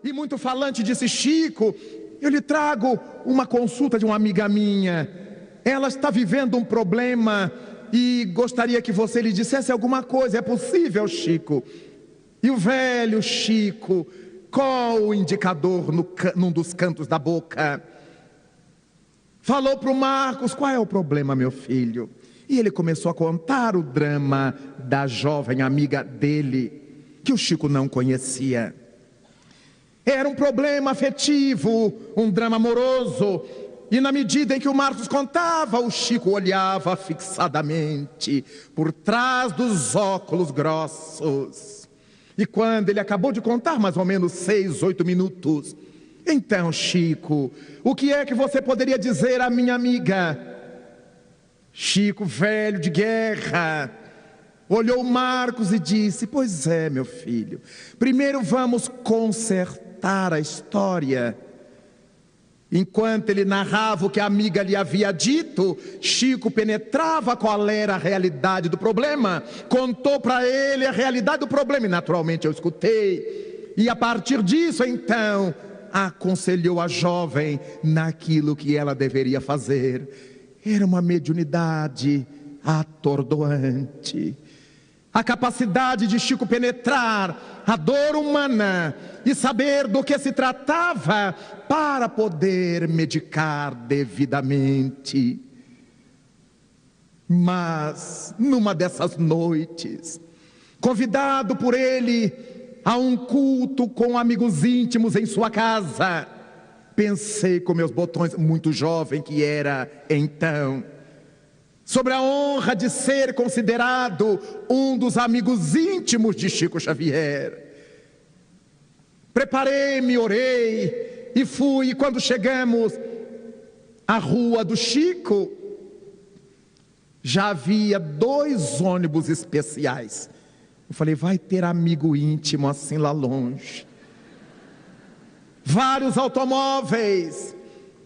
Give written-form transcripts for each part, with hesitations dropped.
e muito falante, disse: Chico, eu lhe trago uma consulta de uma amiga minha. Ela está vivendo um problema e gostaria que você lhe dissesse alguma coisa. É possível, Chico? E o velho Chico, com o indicador num dos cantos da boca, falou para o Marcos: qual é o problema, meu filho? E ele começou a contar o drama da jovem amiga dele, que o Chico não conhecia. Era um problema afetivo, um drama amoroso. E na medida em que o Marcos contava, o Chico olhava fixadamente por trás dos óculos grossos. E quando ele acabou de contar mais ou menos 6, 8 minutos, então, Chico, o que é que você poderia dizer à minha amiga? Chico, velho de guerra, olhou o Marcos e disse: pois é, meu filho, primeiro vamos consertar a história. Enquanto ele narrava o que a amiga lhe havia dito, Chico penetrava qual era a realidade do problema, contou para ele a realidade do problema, e naturalmente eu escutei. E a partir disso, então, aconselhou a jovem naquilo que ela deveria fazer. Era uma mediunidade atordoante. A capacidade de Chico penetrar a dor humana e saber do que se tratava para poder medicar devidamente. Mas, numa dessas noites, convidado por ele a um culto com amigos íntimos em sua casa, pensei com meus botões, muito jovem que era então, sobre a honra de ser considerado um dos amigos íntimos de Chico Xavier. Preparei-me, orei e fui. E quando chegamos à rua do Chico, já havia 2 ônibus especiais. Eu falei: vai ter amigo íntimo assim lá longe. Vários automóveis.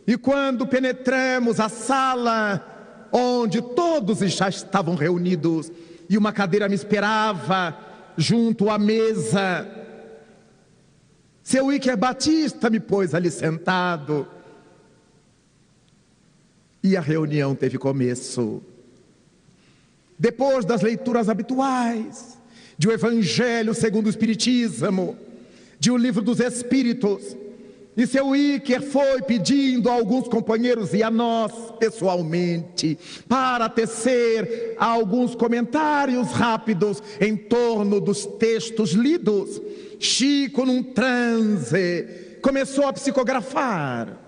E quando penetramos a sala onde todos já estavam reunidos e uma cadeira me esperava junto à mesa, seu Iker Batista me pôs ali sentado e a reunião teve começo. Depois das leituras habituais de O Evangelho segundo o Espiritismo, de O Livro dos Espíritos, e seu Iker foi pedindo a alguns companheiros e a nós pessoalmente para tecer alguns comentários rápidos em torno dos textos lidos. Chico, num transe, começou a psicografar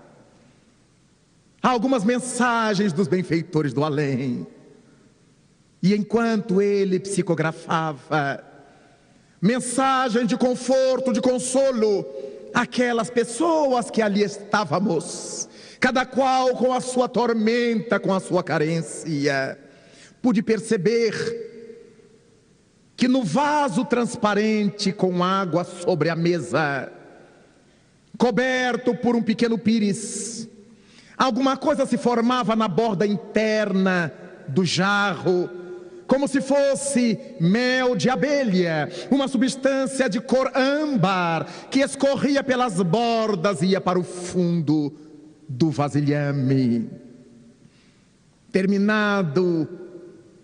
algumas mensagens dos benfeitores do além. E enquanto ele psicografava mensagens de conforto, de consolo, aquelas pessoas que ali estávamos, cada qual com a sua tormenta, com a sua carência, pude perceber que no vaso transparente com água sobre a mesa, coberto por um pequeno pires, alguma coisa se formava na borda interna do jarro, como se fosse mel de abelha, uma substância de cor âmbar, que escorria pelas bordas e ia para o fundo do vasilhame. Terminado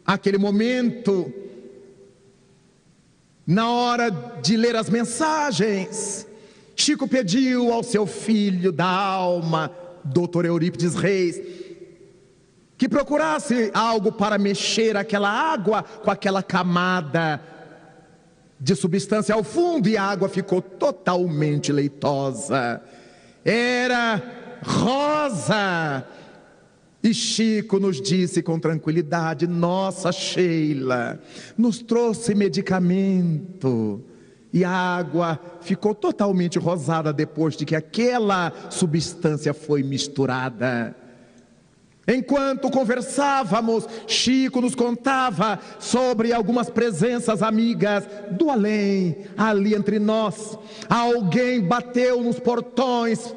aquele momento, na hora de ler as mensagens, Chico pediu ao seu filho da alma, Dr. Eurípides Reis, que procurasse algo para mexer aquela água com aquela camada de substância ao fundo, e a água ficou totalmente leitosa. Era rosa. E Chico nos disse com tranquilidade: nossa Sheila nos trouxe medicamento. E a água ficou totalmente rosada depois de que aquela substância foi misturada. Enquanto conversávamos, Chico nos contava sobre algumas presenças amigas do além, ali entre nós. Alguém bateu nos portões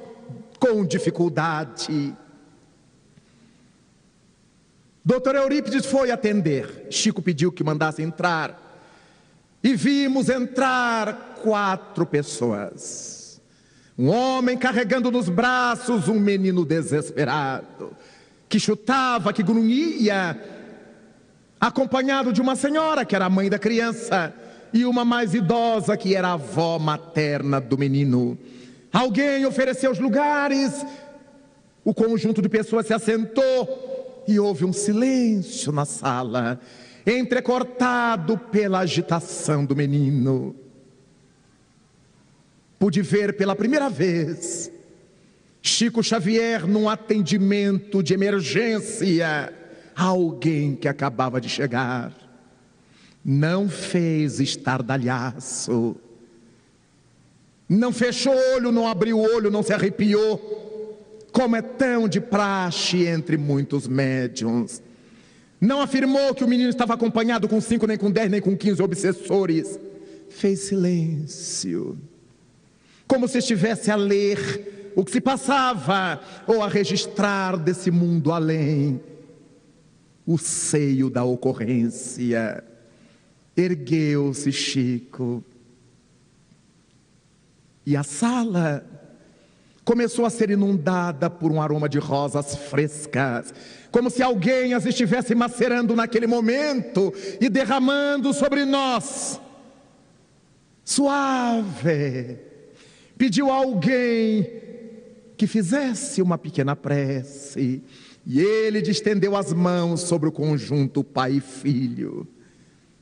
com dificuldade. Dr. Eurípides foi atender. Chico pediu que mandasse entrar. E vimos entrar 4 pessoas. Um homem carregando nos braços um menino desesperado, que chutava, que grunhia, acompanhado de uma senhora que era a mãe da criança e uma mais idosa que era a avó materna do menino. Alguém ofereceu os lugares, o conjunto de pessoas se assentou e houve um silêncio na sala, entrecortado pela agitação do menino. Pude ver pela primeira vez Chico Xavier num atendimento de emergência a alguém que acabava de chegar. Não fez estardalhaço, não fechou o olho, não abriu o olho, não se arrepiou, como é tão de praxe entre muitos médiuns. Não afirmou que o menino estava acompanhado com 5, nem com 10, nem com 15 obsessores. Fez silêncio, como se estivesse a ler o que se passava ou a registrar desse mundo além o seio da ocorrência. Ergueu-se Chico e a sala começou a ser inundada por um aroma de rosas frescas, como se alguém as estivesse macerando naquele momento e derramando sobre nós. Suave, pediu a alguém que fizesse uma pequena prece, e ele estendeu as mãos sobre o conjunto pai e filho,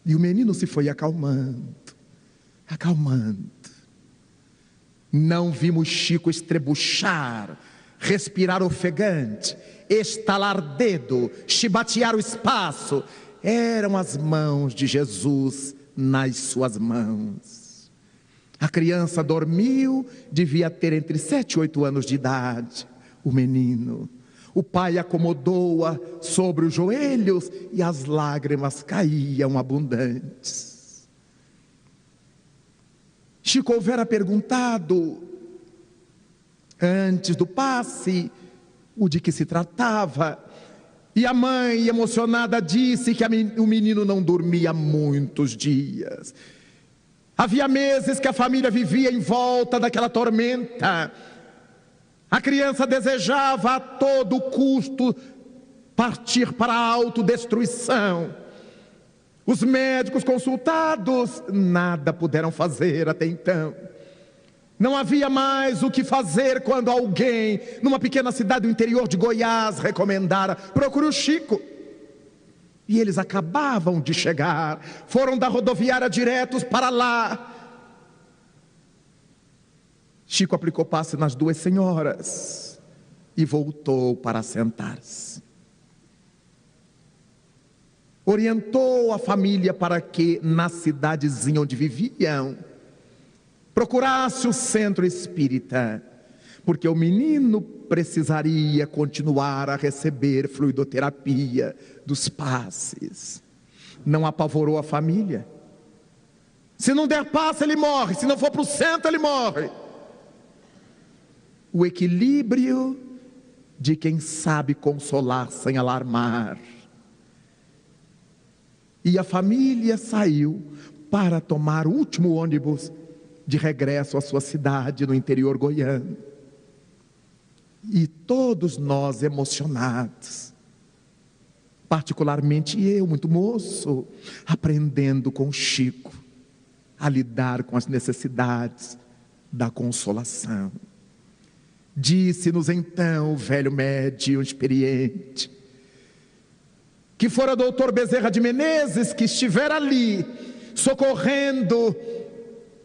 e o menino se foi acalmando, acalmando. Não vimos Chico estrebuchar, respirar ofegante, estalar dedo, chibatear o espaço. Eram as mãos de Jesus nas suas mãos. A criança dormiu, devia ter entre 7 e 8 anos de idade. O menino, o pai acomodou-a sobre os joelhos e as lágrimas caíam abundantes. Chico houvera perguntado, antes do passe, o de que se tratava. E a mãe, emocionada, disse que o menino não dormia há muitos dias. Havia meses que a família vivia em volta daquela tormenta. A criança desejava a todo custo partir para a autodestruição. Os médicos consultados nada puderam fazer até então. Não havia mais o que fazer quando alguém, numa pequena cidade do interior de Goiás, recomendara: procure o Chico. E eles acabavam de chegar, foram da rodoviária diretos para lá. Chico aplicou passe nas 2 senhoras e voltou para sentar-se. Orientou a família para que, na cidadezinha onde viviam, procurasse o centro espírita, porque o menino precisaria continuar a receber fluidoterapia dos passes. Não apavorou a família. Se não der passe, ele morre. Se não for para o centro, ele morre. O equilíbrio de quem sabe consolar sem alarmar. E a família saiu para tomar o último ônibus de regresso à sua cidade no interior goiano. E todos nós emocionados, particularmente eu, muito moço, aprendendo com Chico a lidar com as necessidades da consolação. Disse-nos então o velho médium experiente, que fora doutor Bezerra de Menezes, que estivera ali, socorrendo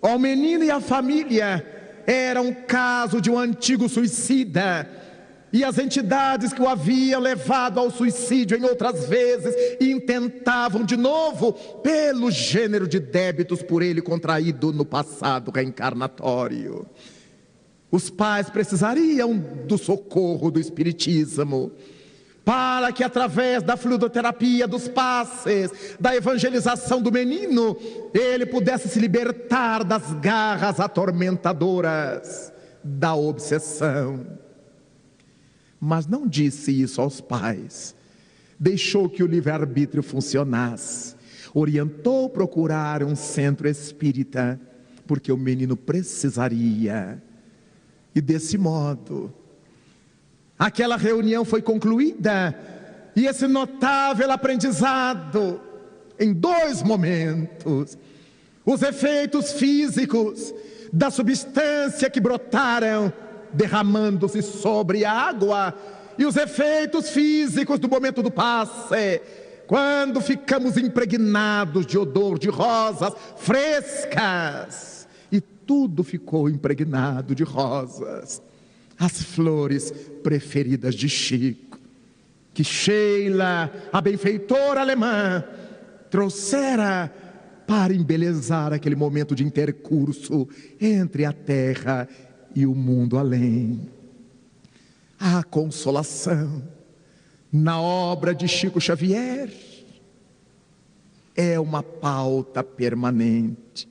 ao menino e à família. Era um caso de um antigo suicida, e as entidades que o haviam levado ao suicídio em outras vezes intentavam de novo, pelo gênero de débitos por ele contraído no passado reencarnatório. Os pais precisariam do socorro do espiritismo, para que através da fluidoterapia, dos passes, da evangelização do menino, ele pudesse se libertar das garras atormentadoras da obsessão. Mas não disse isso aos pais, deixou que o livre-arbítrio funcionasse, orientou procurar um centro espírita, porque o menino precisaria E desse modo, aquela reunião foi concluída, e esse notável aprendizado, em 2 momentos, os efeitos físicos da substância que brotaram, derramando-se sobre a água, e os efeitos físicos do momento do passe, quando ficamos impregnados de odor de rosas frescas, e tudo ficou impregnado de rosas, as flores preferidas de Chico, que Sheila, a benfeitora alemã, trouxera para embelezar aquele momento de intercurso entre a terra e o mundo além. A consolação na obra de Chico Xavier é uma pauta permanente.